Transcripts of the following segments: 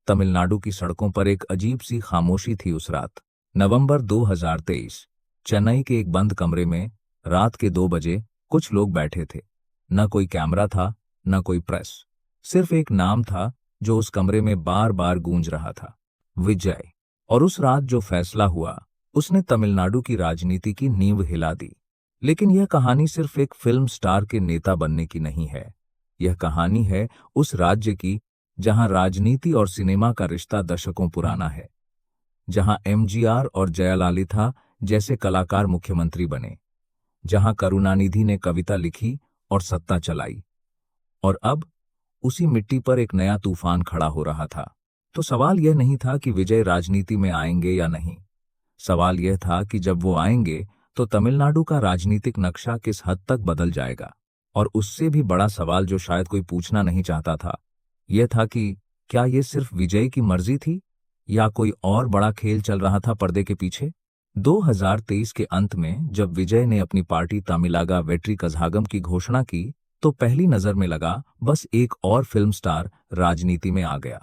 तमिलनाडु की सड़कों पर एक अजीब सी खामोशी थी उस रात। नवंबर 2023, चेन्नई के एक बंद कमरे में रात के 2 बजे कुछ लोग बैठे थे। न कोई कैमरा था, न कोई प्रेस। सिर्फ एक नाम था जो उस कमरे में बार बार गूंज रहा था, विजय। और उस रात जो फैसला हुआ, उसने तमिलनाडु की राजनीति की नींव हिला दी। लेकिन यह कहानी सिर्फ एक फिल्म स्टार के नेता बनने की नहीं है। यह कहानी है उस राज्य की जहां राजनीति और सिनेमा का रिश्ता दशकों पुराना है, जहां एमजीआर और जयललिता जैसे कलाकार मुख्यमंत्री बने, जहां करुणानिधि ने कविता लिखी और सत्ता चलाई, और अब उसी मिट्टी पर एक नया तूफान खड़ा हो रहा था। तो सवाल यह नहीं था कि विजय राजनीति में आएंगे या नहीं। सवाल यह था कि जब वो आएंगे तो तमिलनाडु का राजनीतिक नक्शा किस हद तक बदल जाएगा। और उससे भी बड़ा सवाल जो शायद कोई पूछना नहीं चाहता था, यह था कि क्या ये सिर्फ विजय की मर्जी थी या कोई और बड़ा खेल चल रहा था पर्दे के पीछे। 2023 के अंत में जब विजय ने अपनी पार्टी तमिलागा वेट्री कझागम की घोषणा की, तो पहली नजर में लगा बस एक और फिल्म स्टार राजनीति में आ गया।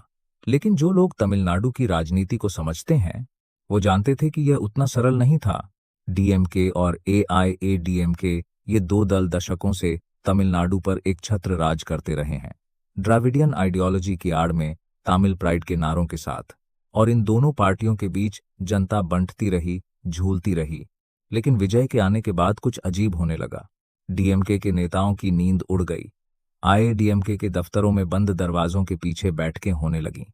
लेकिन जो लोग तमिलनाडु की राजनीति को समझते हैं, वो जानते थे कि यह उतना सरल नहीं था। डीएमके और एआईएडीएमके, ये दो दल दशकों से तमिलनाडु पर एक छत्र राज करते रहे हैं, द्राविडियन आइडियोलॉजी की आड़ में, तमिल प्राइड के नारों के साथ। और इन दोनों पार्टियों के बीच जनता बंटती रही, झूलती रही। लेकिन विजय के आने के बाद कुछ अजीब होने लगा। डीएमके के नेताओं की नींद उड़ गई। आईएडीएमके के दफ्तरों में बंद दरवाजों के पीछे बैठकें होने लगीं।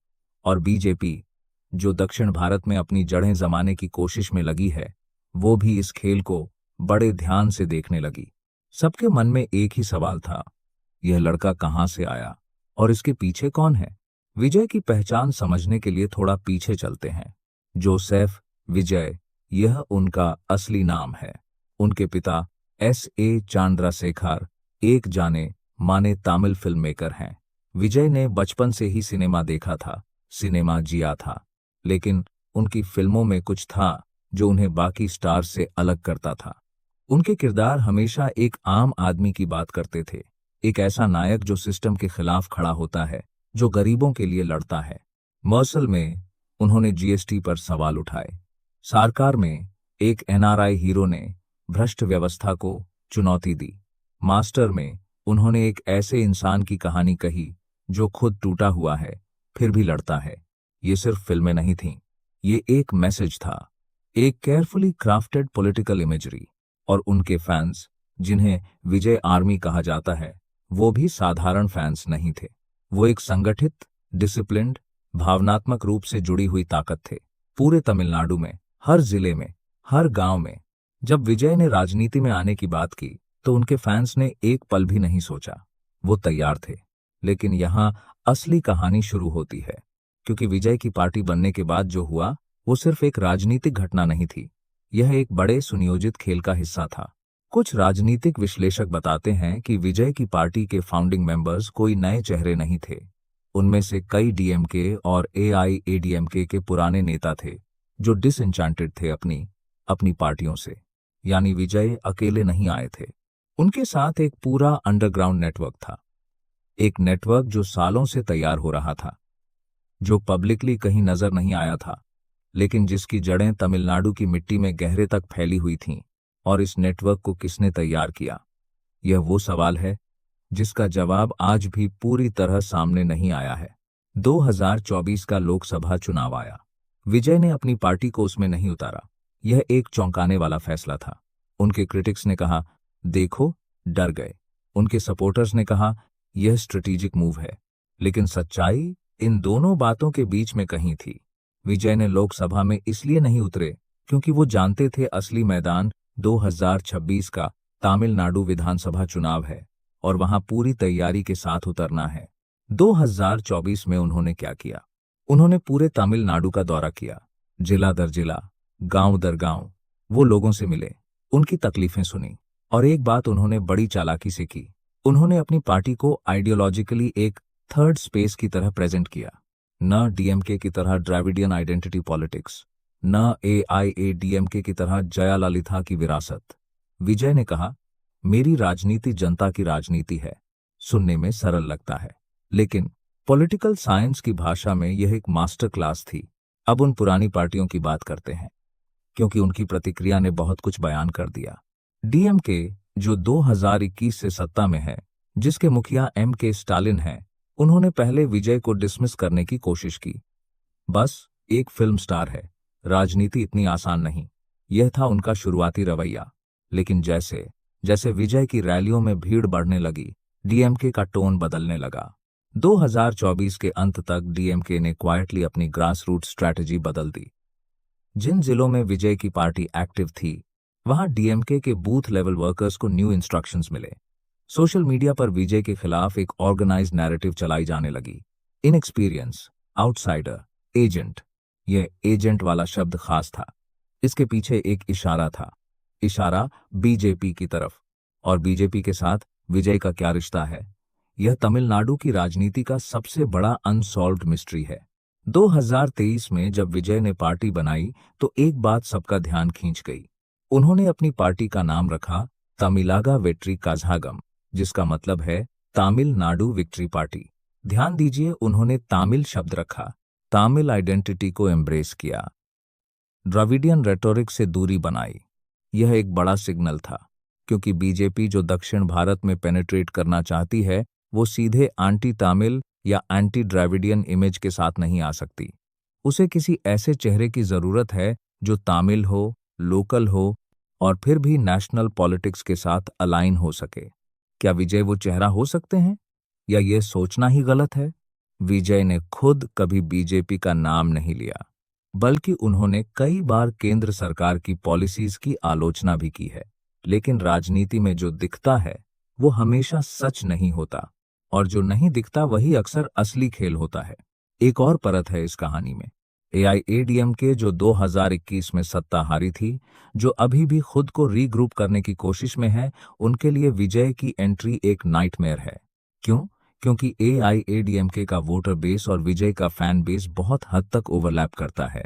और बीजेपी, जो दक्षिण भारत में अपनी जड़ें जमाने की कोशिश में लगी है, वो भी इस खेल को बड़े ध्यान से देखने लगी। सबके मन में एक ही सवाल था, यह लड़का कहां से आया और इसके पीछे कौन है। विजय की पहचान समझने के लिए थोड़ा पीछे चलते हैं। जोसेफ विजय, यह उनका असली नाम है। उनके पिता एस.ए. चंद्रशेखर एक जाने माने तमिल फिल्म मेकर हैं। विजय ने बचपन से ही सिनेमा देखा था, सिनेमा जिया था। लेकिन उनकी फिल्मों में कुछ था जो उन्हें बाकी स्टार से अलग करता था। उनके किरदार हमेशा एक आम आदमी की बात करते थे, एक ऐसा नायक जो सिस्टम के खिलाफ खड़ा होता है, जो गरीबों के लिए लड़ता है। मर्सल में उन्होंने जीएसटी पर सवाल उठाए। सरकार में एक एनआरआई हीरो ने भ्रष्ट व्यवस्था को चुनौती दी। मास्टर में उन्होंने एक ऐसे इंसान की कहानी कही जो खुद टूटा हुआ है फिर भी लड़ता है। ये सिर्फ फिल्में नहीं थीं, ये एक मैसेज था, एक केयरफुली क्राफ्टेड पॉलिटिकल इमेजरी। और उनके फैंस, जिन्हें विजय आर्मी कहा जाता है, वो भी साधारण फैंस नहीं थे। वो एक संगठित, डिसिप्लिन्ड, भावनात्मक रूप से जुड़ी हुई ताकत थे। पूरे तमिलनाडु में, हर जिले में, हर गांव में जब विजय ने राजनीति में आने की बात की, तो उनके फैंस ने एक पल भी नहीं सोचा, वो तैयार थे। लेकिन यहां असली कहानी शुरू होती है, क्योंकि विजय की पार्टी बनने के बाद जो हुआ, वो सिर्फ एक राजनीतिक घटना नहीं थी, यह एक बड़े सुनियोजित खेल का हिस्सा था। कुछ राजनीतिक विश्लेषक बताते हैं कि विजय की पार्टी के फाउंडिंग मेंबर्स कोई नए चेहरे नहीं थे। उनमें से कई डीएमके और एआईएडीएमके के पुराने नेता थे जो डिसएन्चांटेड थे अपनी पार्टियों से। यानी विजय अकेले नहीं आए थे, उनके साथ एक पूरा अंडरग्राउंड नेटवर्क था। एक नेटवर्क जो सालों से तैयार हो रहा था, जो पब्लिकली कहीं नजर नहीं आया था, लेकिन जिसकी जड़ें तमिलनाडु की मिट्टी में गहरे तक फैली हुई थीं। और इस नेटवर्क को किसने तैयार किया, यह वो सवाल है जिसका जवाब आज भी पूरी तरह सामने नहीं आया है। 2024 का लोकसभा चुनाव आया। विजय ने अपनी पार्टी को उसमें नहीं उतारा। यह एक चौंकाने वाला फैसला था। उनके क्रिटिक्स ने कहा, देखो, डर गए। उनके सपोर्टर्स ने कहा, यह स्ट्रेटेजिक मूव है। लेकिन सच्चाई इन दोनों बातों के बीच में कहीं थी। विजय ने लोकसभा में इसलिए नहीं उतरे क्योंकि वो जानते थे असली मैदान 2026 का तमिलनाडु विधानसभा चुनाव है और वहां पूरी तैयारी के साथ उतरना है। 2024 में उन्होंने क्या किया? उन्होंने पूरे तमिलनाडु का दौरा किया, जिला दर जिला, गांव दर गांव। वो लोगों से मिले, उनकी तकलीफें सुनी, और एक बात उन्होंने बड़ी चालाकी से की। उन्होंने अपनी पार्टी को आइडियोलॉजिकली एक थर्ड स्पेस की तरह प्रेजेंट किया। न डीएमके की तरह द्रविडियन आइडेंटिटी पॉलिटिक्स, न एआईएडीएमके की तरह जयललिता की विरासत। विजय ने कहा, मेरी राजनीति जनता की राजनीति है। सुनने में सरल लगता है, लेकिन पॉलिटिकल साइंस की भाषा में यह एक मास्टर क्लास थी। अब उन पुरानी पार्टियों की बात करते हैं, क्योंकि उनकी प्रतिक्रिया ने बहुत कुछ बयान कर दिया। डीएमके, जो 2021 से सत्ता में है, जिसके मुखिया एम.के. स्टालिन हैं, उन्होंने पहले विजय को डिसमिस करने की कोशिश की। बस एक फिल्म स्टार है, राजनीति इतनी आसान नहीं, यह था उनका शुरुआती रवैया। लेकिन जैसे जैसे विजय की रैलियों में भीड़ बढ़ने लगी, डीएमके का टोन बदलने लगा। 2024 के अंत तक डीएमके ने क्वाइटली अपनी ग्रास रूट स्ट्रैटेजी बदल दी। जिन जिलों में विजय की पार्टी एक्टिव थी, वहां डीएमके के बूथ लेवल वर्कर्स को न्यू इंस्ट्रक्शंस मिले। सोशल मीडिया पर विजय के खिलाफ एक ऑर्गेनाइज्ड नैरेटिव चलाई जाने लगी। Inexperience, outsider, agent. यह एजेंट वाला शब्द खास था। इसके पीछे एक इशारा था, इशारा बीजेपी की तरफ। और बीजेपी के साथ विजय का क्या रिश्ता है, यह तमिलनाडु की राजनीति का सबसे बड़ा अनसॉल्व्ड मिस्ट्री है। 2023 में जब विजय ने पार्टी बनाई तो एक बात सबका ध्यान खींच गई। उन्होंने अपनी पार्टी का नाम रखा तमिलागा वेट्री काझागम, जिसका मतलब है तमिलनाडु विक्ट्री पार्टी। ध्यान दीजिए, उन्होंने तामिल शब्द रखा, तामिल आइडेंटिटी को एम्ब्रेस किया, द्रविडियन रेटोरिक से दूरी बनाई। यह एक बड़ा सिग्नल था, क्योंकि बीजेपी जो दक्षिण भारत में पेनिट्रेट करना चाहती है, वो सीधे एंटी तमिल या एंटी द्रविडियन इमेज के साथ नहीं आ सकती। उसे किसी ऐसे चेहरे की जरूरत है जो तमिल हो, लोकल हो और फिर भी नेशनल पॉलिटिक्स के साथ अलाइन हो सके। क्या विजय वो चेहरा हो सकते हैं, या यह सोचना ही गलत है? विजय ने खुद कभी बीजेपी का नाम नहीं लिया, बल्कि उन्होंने कई बार केंद्र सरकार की पॉलिसीज की आलोचना भी की है। लेकिन राजनीति में जो दिखता है वो हमेशा सच नहीं होता, और जो नहीं दिखता वही अक्सर असली खेल होता है। एक और परत है इस कहानी में। एआईएडीएमके जो 2021 में सत्ता हारी थी, जो अभी भी खुद को रीग्रुप करने की कोशिश में है, उनके लिए विजय की एंट्री एक नाइटमेयर है। क्यों? क्योंकि एआईएडीएमके का वोटर बेस और विजय का फैन बेस बहुत हद तक ओवरलैप करता है।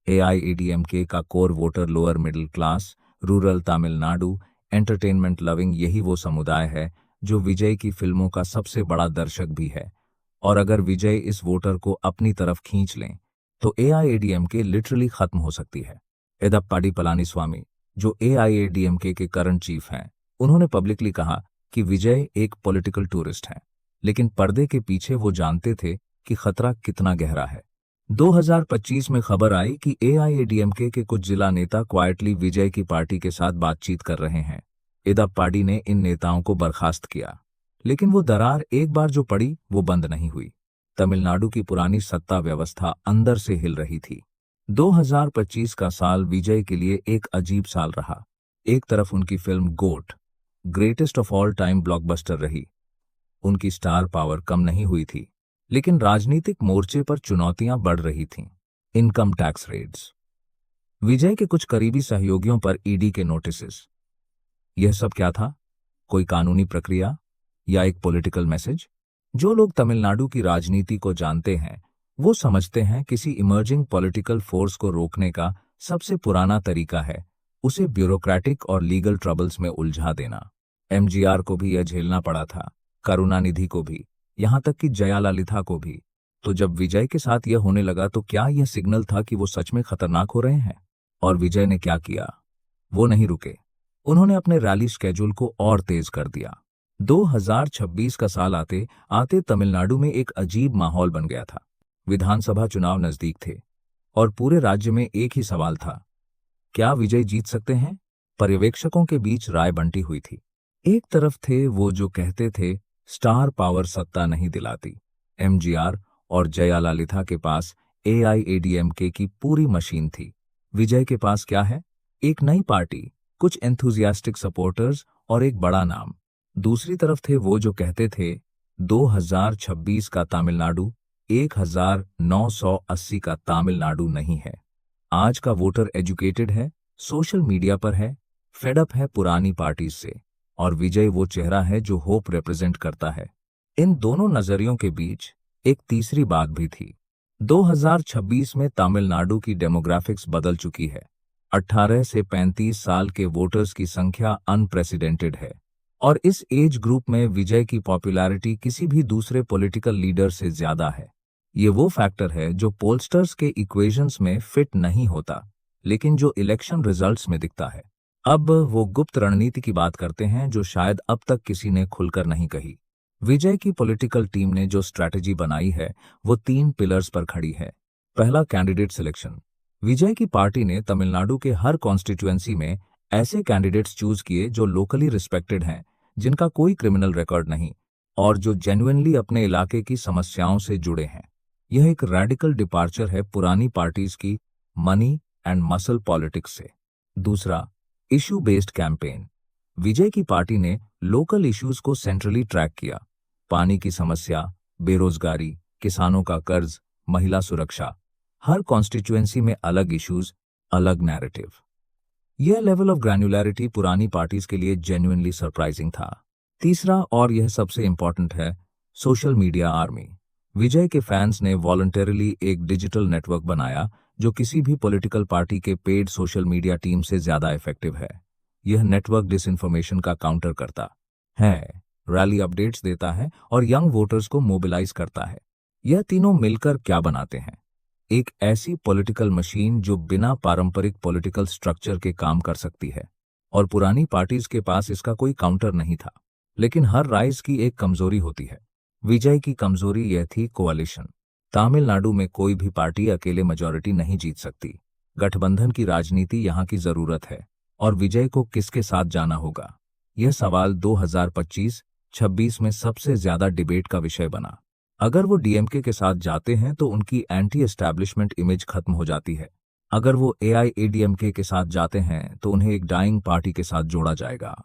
एआईएडीएमके का core voter lower middle class, rural Tamil Nadu, entertainment loving, यही वो समुदाय है जो विजय की फिल्मों का सबसे बड़ा दर्शक भी है। और अगर विजय इस वोटर को अपनी तरफ खींच लें तो एआईएडीएमके लिटरली खत्म हो सकती है। एदप्पाडी पलानीस्वामी, जो एआईएडीएमके के करंट चीफ हैं, उन्होंने पब्लिकली कहा कि विजय एक पॉलिटिकल टूरिस्ट है, लेकिन पर्दे के पीछे वो जानते थे कि खतरा कितना गहरा है। 2025 में खबर आई कि एआईएडीएमके के कुछ जिला नेता क्वाइटली विजय की पार्टी के साथ बातचीत कर रहे हैं। एदप्पाडी ने इन नेताओं को बर्खास्त किया, लेकिन वो दरार एक बार जो पड़ी वो बंद नहीं हुई। तमिलनाडु की पुरानी सत्ता व्यवस्था अंदर से हिल रही थी। 2025 का साल विजय के लिए एक अजीब साल रहा। एक तरफ उनकी film GOAT greatest of all time blockbuster रही, उनकी स्टार पावर कम नहीं हुई थी, लेकिन राजनीतिक मोर्चे पर चुनौतियां बढ़ रही थीं। इनकम टैक्स रेड्स, विजय के कुछ करीबी सहयोगियों पर ईडी के नोटिसेस। यह सब क्या था? कोई कानूनी प्रक्रिया या एक पॉलिटिकल मैसेज? जो लोग तमिलनाडु की राजनीति को जानते हैं वो समझते हैं किसी इमर्जिंग पॉलिटिकल फोर्स को रोकने का सबसे पुराना तरीका है उसे ब्यूरोक्रेटिक और लीगल ट्रबल्स में उलझा देना। एमजीआर को भी यह झेलना पड़ा था, करुणानिधि को भी, यहां तक कि जयाललिता को भी। तो जब विजय के साथ यह होने लगा तो क्या यह सिग्नल था कि वो सच में खतरनाक हो रहे हैं? और विजय ने क्या किया? वो नहीं रुके। उन्होंने अपने रैली स्केड्यूल को और तेज कर दिया। 2026 का साल आते आते तमिलनाडु में एक अजीब माहौल बन गया था। विधानसभा चुनाव नजदीक थे और पूरे राज्य में एक ही सवाल था, क्या विजय जीत सकते हैं? पर्यवेक्षकों के बीच राय बंटी हुई थी। एक तरफ थे वो जो कहते थे स्टार पावर सत्ता नहीं दिलाती, एमजीआर और जयाललिता के पास एआईएडीएमके की पूरी मशीन थी। विजय के पास क्या है? एक नई पार्टी, कुछ एंथुजियास्टिक सपोर्टर्स और एक बड़ा नाम। दूसरी तरफ थे वो जो कहते थे 2026 का तमिलनाडु 1980 का तमिलनाडु नहीं है। आज का वोटर एजुकेटेड है, सोशल मीडिया पर है, फेडअप है पुरानी पार्टी से, और विजय वो चेहरा है जो होप रिप्रेजेंट करता है। इन दोनों नजरियों के बीच एक तीसरी बात भी थी। 2026 में तमिलनाडु की डेमोग्राफिक्स बदल चुकी है। 18 से 35 साल के वोटर्स की संख्या अनप्रेसिडेंटेड है। और इस एज ग्रुप में विजय की पॉपुलैरिटी किसी भी दूसरे पॉलिटिकल लीडर से ज्यादा है। ये वो फैक्टर है जो पोलस्टर्स के इक्वेशंस में फिट नहीं होता, लेकिन जो इलेक्शन रिजल्ट्स में दिखता है। अब वो गुप्त रणनीति की बात करते हैं जो शायद अब तक किसी ने खुलकर नहीं कही। विजय की पॉलिटिकल टीम ने जो स्ट्रैटेजी बनाई है वो 3 पिलर्स पर खड़ी है। पहला, कैंडिडेट सिलेक्शन। विजय की पार्टी ने तमिलनाडु के हर कॉन्स्टिट्यूएंसी में ऐसे कैंडिडेट्स चूज किए जो लोकली रिस्पेक्टेड हैं, जिनका कोई क्रिमिनल रिकॉर्ड नहीं और जो जेन्युइनली अपने इलाके की समस्याओं से जुड़े हैं। यह एक रैडिकल डिपार्चर है पुरानी पार्टीज की मनी एंड मसल पॉलिटिक्स से। दूसरा, इशू बेस्ड कैंपेन। विजय की पार्टी ने लोकल इश्यूज को सेंट्रली ट्रैक किया। पानी की समस्या, बेरोजगारी, किसानों का कर्ज, महिला सुरक्षा। हर कॉन्स्टिट्यूएंसी में अलग इश्यूज, अलग नैरेटिव। यह लेवल ऑफ ग्रैन्युलैरिटी पुरानी पार्टीज के लिए जेन्युइनली सरप्राइजिंग था। तीसरा, और यह सबसे इंपॉर्टेंट है, सोशल मीडिया आर्मी। विजय के फैंस ने वॉलंटरीली एक डिजिटल नेटवर्क बनाया जो किसी भी पॉलिटिकल पार्टी के पेड सोशल मीडिया टीम से ज्यादा इफेक्टिव है। यह नेटवर्क डिसइंफॉर्मेशन का काउंटर करता है, रैली अपडेट्स देता है और यंग वोटर्स को मोबिलाइज करता है। यह तीनों मिलकर क्या बनाते हैं? एक ऐसी पॉलिटिकल मशीन जो बिना पारंपरिक पॉलिटिकल स्ट्रक्चर के काम कर सकती है। और पुरानी पार्टीज के पास इसका कोई काउंटर नहीं था। लेकिन हर राइज की एक कमजोरी होती है। विजय की कमजोरी यह थी कोalition। तमिलनाडु में कोई भी पार्टी अकेले मेजॉरिटी नहीं जीत सकती। गठबंधन की राजनीति यहाँ की जरूरत है। और विजय को किसके साथ जाना होगा, यह सवाल 2025-26 में सबसे ज्यादा डिबेट का विषय बना। अगर वो डीएमके के साथ जाते हैं तो उनकी एंटी एस्टैब्लिशमेंट इमेज खत्म हो जाती है। अगर वो एआईएडीएमके के साथ जाते हैं तो उन्हें एक डाइंग पार्टी के साथ जोड़ा जाएगा।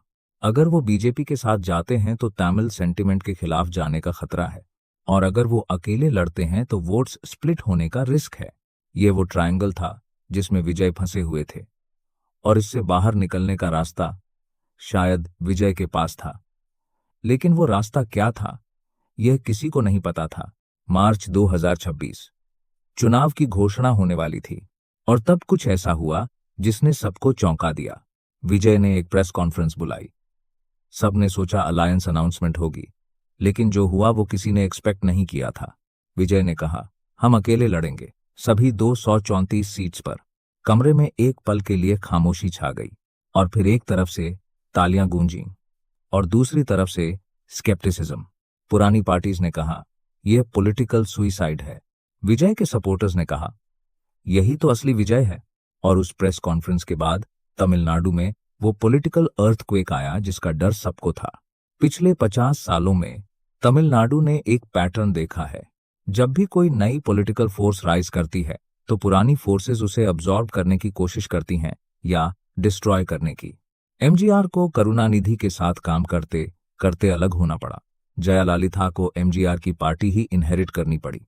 अगर वो बीजेपी के साथ जाते हैं तो तमिल सेंटिमेंट के खिलाफ जाने का खतरा है। और अगर वो अकेले लड़ते हैं तो वोट्स स्प्लिट होने का रिस्क है। ये वो ट्रायंगल था जिसमें विजय फंसे हुए थे और इससे बाहर निकलने का रास्ता शायद विजय के पास था। लेकिन वो रास्ता क्या था, यह किसी को नहीं पता था। मार्च 2026 चुनाव की घोषणा होने वाली थी और तब कुछ ऐसा हुआ जिसने सबको चौंका दिया। विजय ने एक प्रेस कॉन्फ्रेंस बुलाई। सबने सोचा अलायंस अनाउंसमेंट होगी, लेकिन जो हुआ वो किसी ने एक्सपेक्ट नहीं किया था। विजय ने कहा, हम अकेले लड़ेंगे, सभी 234 सीट्स पर। कमरे में एक पल के लिए खामोशी छा गई और फिर एक तरफ से तालियां गूंजी और दूसरी तरफ से स्केप्टिसिज्म। पुरानी पार्टीज ने कहा, यह पॉलिटिकल सुइसाइड है। विजय के सपोर्टर्स ने कहा, यही तो असली विजय है। और उस प्रेस कॉन्फ्रेंस के बाद तमिलनाडु में वो पॉलिटिकल अर्थक्वेक आया जिसका डर सबको था। पिछले 50 सालों में तमिलनाडु ने एक पैटर्न देखा है। जब भी कोई नई पॉलिटिकल फोर्स राइज करती है तो पुरानी फोर्सेस उसे अब्सॉर्ब करने की कोशिश करती हैं या डिस्ट्रॉय करने की। एमजीआर को करुणानिधि के साथ काम करते करते अलग होना पड़ा। जयाललिता को एमजीआर की पार्टी ही इनहेरिट करनी पड़ी।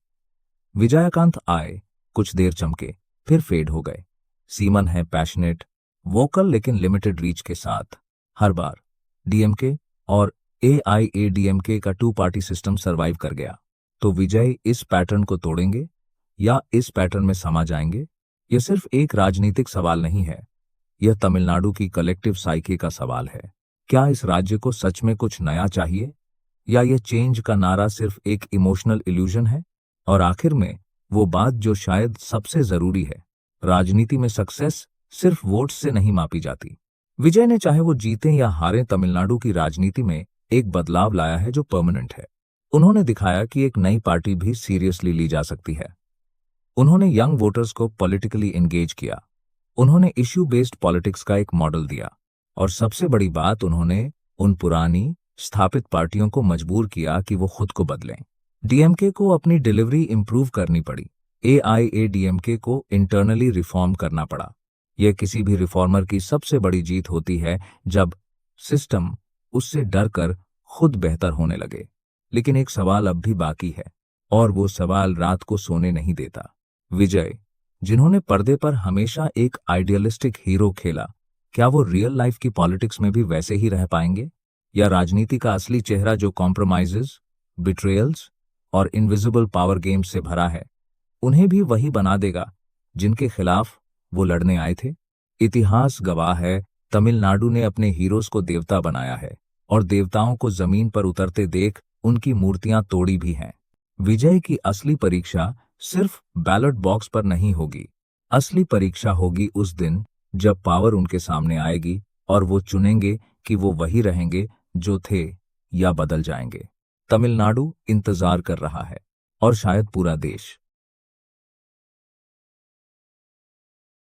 विजयकांत आए, कुछ देर चमके, फिर फेड हो गए। सीमन है पैशनेट, वोकल लेकिन लिमिटेड रीच के साथ। हर बार डीएमके और एआईएडीएमके का 2 पार्टी सिस्टम सरवाइव कर गया। तो विजय इस पैटर्न को तोड़ेंगे या इस पैटर्न में समा जाएंगे? यह सिर्फ एक राजनीतिक सवाल नहीं है, यह तमिलनाडु की कलेक्टिव साइकी का सवाल है। क्या इस राज्य को सच में कुछ नया चाहिए या यह चेंज का नारा सिर्फ एक इमोशनल इल्यूजन है? और आखिर में वो बात जो शायद सबसे जरूरी है, राजनीति में सक्सेस सिर्फ वोट्स से नहीं मापी जाती। विजय ने चाहे वो जीतें या हारें तमिलनाडु की राजनीति में एक बदलाव लाया है जो परमानेंट है। उन्होंने दिखाया कि एक नई पार्टी भी सीरियसली ली जा सकती है। उन्होंने यंग वोटर्स को पॉलिटिकली एंगेज किया। उन्होंने इश्यू बेस्ड पॉलिटिक्स का एक मॉडल दिया और सबसे बड़ी बात, उन्होंने उन पुरानी स्थापित पार्टियों को मजबूर किया कि वो खुद को बदलें। डीएमके को अपनी डिलीवरी इंप्रूव करनी पड़ी, एआईएडीएमके को इंटरनली रिफॉर्म करना पड़ा। यह किसी भी रिफॉर्मर की सबसे बड़ी जीत होती है जब सिस्टम उससे डरकर खुद बेहतर होने लगे। लेकिन एक सवाल अब भी बाकी है और वो सवाल रात को सोने नहीं देता। विजय, जिन्होंने पर्दे पर हमेशा एक आइडियलिस्टिक हीरो खेला, क्या वो रियल लाइफ की पॉलिटिक्स में भी वैसे ही रह पाएंगे? या राजनीति का असली चेहरा जो कॉम्प्रोमाइजेस, बिट्रेयल्स और इनविजिबल पावर गेम्स से भरा है, उन्हें भी वही बना देगा जिनके खिलाफ वो लड़ने आए थे? इतिहास गवाह है, तमिलनाडु ने अपने हीरोज को देवता बनाया है, और देवताओं को जमीन पर उतरते देख उनकी मूर्तियां तोड़ी भी हैं। विजय की असली परीक्षा सिर्फ बैलेट बॉक्स पर नहीं होगी। असली परीक्षा होगी उस दिन जब पावर उनके सामने आएगी और वो चुनेंगे कि वो वही रहेंगे जो थे या बदल जाएंगे। तमिलनाडु इंतजार कर रहा है, और शायद पूरा देश।